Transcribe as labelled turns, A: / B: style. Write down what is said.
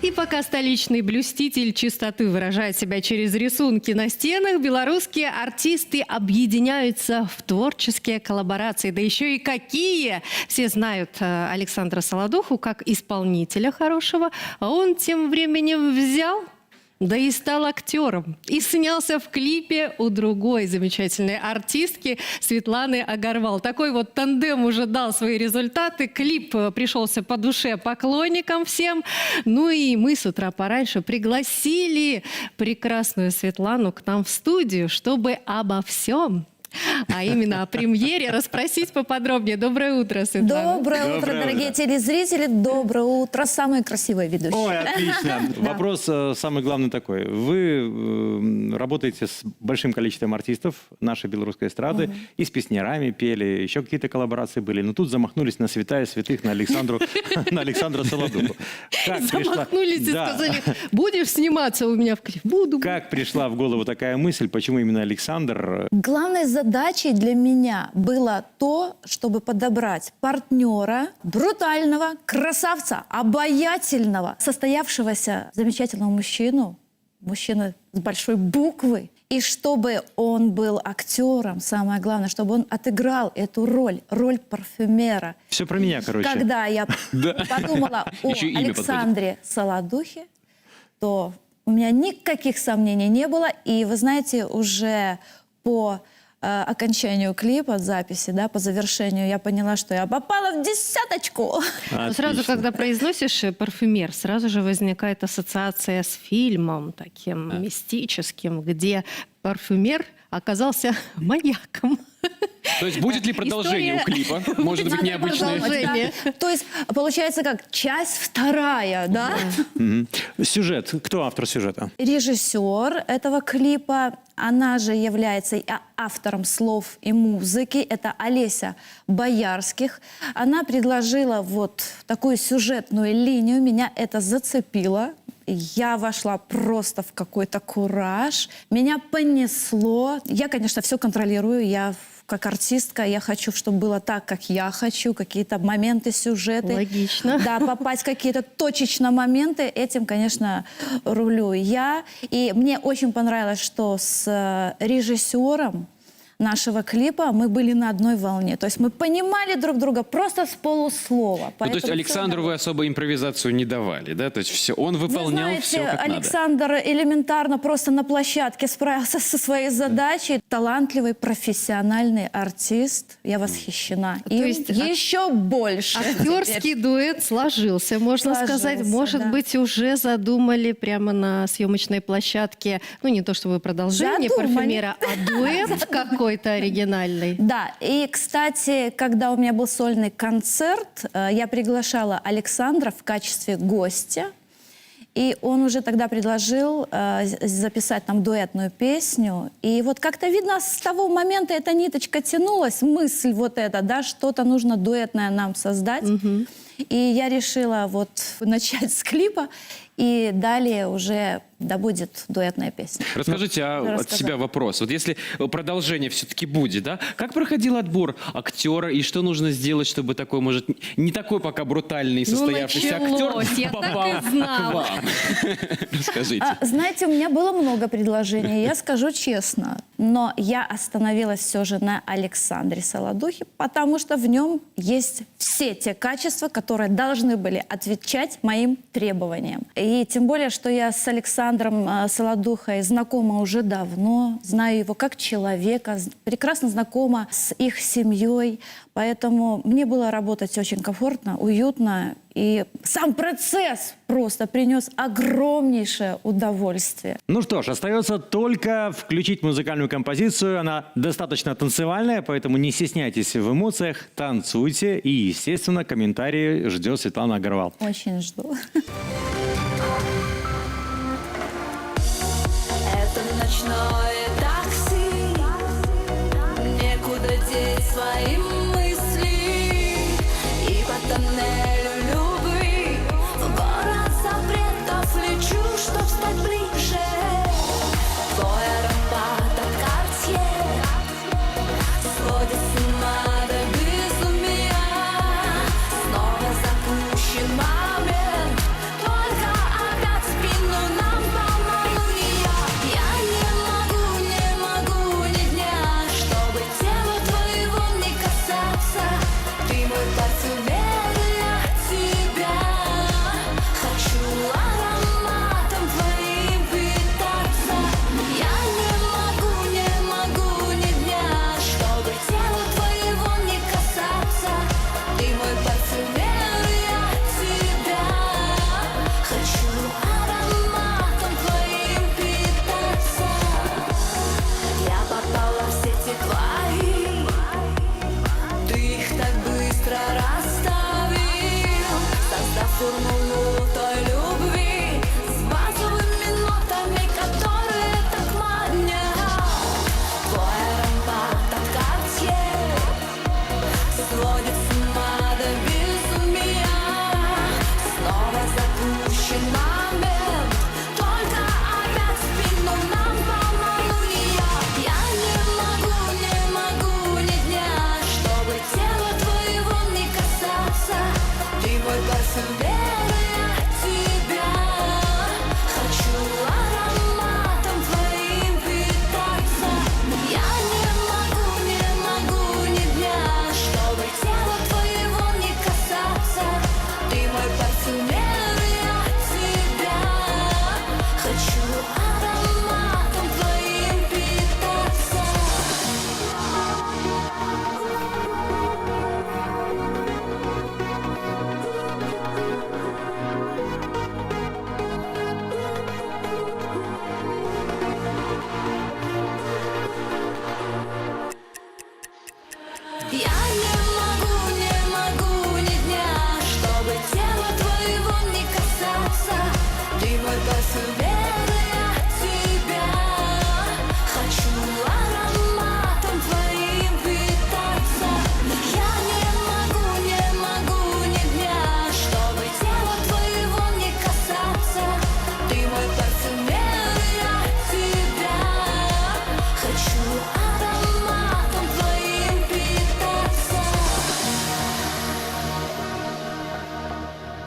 A: И пока столичный блюститель чистоты выражает себя через рисунки на стенах, белорусские артисты объединяются в творческие коллаборации. Да еще и какие! Все знают Александра Солодуху как исполнителя хорошего, а он тем временем взял... Да и стал актером. И снялся в клипе у другой замечательной артистки Светланы Агарвал. Такой вот тандем уже дал свои результаты. Клип пришелся по душе поклонникам всем. Ну и мы с утра пораньше пригласили прекрасную Светлану к нам в студию, чтобы обо всем, а именно о премьере, расспросить поподробнее. Доброе утро, Светлана.
B: Доброе утро, дорогие телезрители. Доброе утро, самые красивые ведущие.
C: Ой, отлично. Вопрос самый главный такой. Вы работаете с большим количеством артистов нашей белорусской эстрады, и с песнярами пели, еще какие-то коллаборации были. Но тут замахнулись на святая святых, на Александра Солодуху.
A: Замахнулись и сказали, будешь сниматься у меня в клипе? Буду.
C: Как пришла в голову такая мысль, почему именно Александр?
B: Главной задачей для меня было то, чтобы подобрать партнера, брутального, красавца, обаятельного, состоявшегося замечательного мужчину с большой буквы, и чтобы он был актером, самое главное, чтобы он отыграл эту роль парфюмера.
C: Все про меня, короче.
B: Когда я подумала о Александре Солодухе, то у меня никаких сомнений не было, и вы знаете, уже по окончанию клипа, записи, да, по завершению, я поняла, что я попала в десяточку.
A: Сразу, когда произносишь парфюмер, сразу же возникает ассоциация с фильмом таким мистическим, где парфюмер оказался маньяком.
D: То есть будет ли продолжение у клипа? Может быть, необычное?
B: То есть получается как часть вторая, да?
C: Сюжет. Кто автор сюжета?
B: Режиссер этого клипа, она же является автором слов и музыки. Это Олеся Боярских. Она предложила вот такую сюжетную линию. Меня это зацепило. Я вошла просто в какой-то кураж. Меня понесло. Я, конечно, все контролирую. Я как артистка, я хочу, чтобы было так, как я хочу. Какие-то моменты, сюжеты.
A: Логично.
B: Да, попасть в какие-то точечно моменты. Этим, конечно, рулю я. И мне очень понравилось, что с режиссером нашего клипа мы были на одной волне. То есть мы понимали друг друга просто с полуслова.
D: Ну, то есть Александру вы особо импровизацию не давали, да? То есть все, он выполнял все как
B: Александр элементарно просто на площадке справился со своей задачей. Талантливый, профессиональный артист. Я восхищена. И
A: есть
B: еще больше.
A: Актерский дуэт сложился, можно сказать. Может быть, уже задумали прямо на съемочной площадке, ну, не то чтобы продолжение парфюмера, а дуэт какой-то оригинальный.
B: Да, и, кстати, когда у меня был сольный концерт, я приглашала Александра в качестве гостя, и он уже тогда предложил записать там дуэтную песню. И вот как-то видно, с того момента эта ниточка тянулась, мысль вот эта, да, что-то нужно дуэтное нам создать. И я решила вот начать с клипа, и далее уже да будет дуэтная песня.
D: Расскажите от себя вопрос. Вот если продолжение все-таки будет, да? Как проходил отбор актера и что нужно сделать, чтобы такой, может, не такой пока брутальный состоявшийся актер попал к вам? Расскажите.
B: Знаете, у меня было много предложений, я скажу честно, но я остановилась все же на Александре Солодухе, потому что в нем есть все те качества, которые должны были отвечать моим требованиям. И тем более, что я с Александром Солодухой знакома уже давно, знаю его как человека, прекрасно знакома с их семьей, поэтому мне было работать очень комфортно, уютно, и сам процесс просто принес огромнейшее удовольствие.
C: Ну что ж, остается только включить музыкальную композицию. Она достаточно танцевальная, поэтому не стесняйтесь в эмоциях, танцуйте. И, естественно, комментарии ждет Светлана Агарвал.
B: Очень жду.
E: Ночное такси, некуда деть свои мысли, и по тоннелю любви в город запретов лечу, чтоб стать ближе. Твой аромат от Cartier сводит с ума до безумия. Снова запущен момент, только формулу той любви с базовыми нотами, которые так манят. Твой аромат от Cartier сводит с ума до безумия. Снова запущен момент, только опять в спину нам полнолуния. Я не могу ни дня, чтобы тело твоего не касаться. Ты мой парфюм.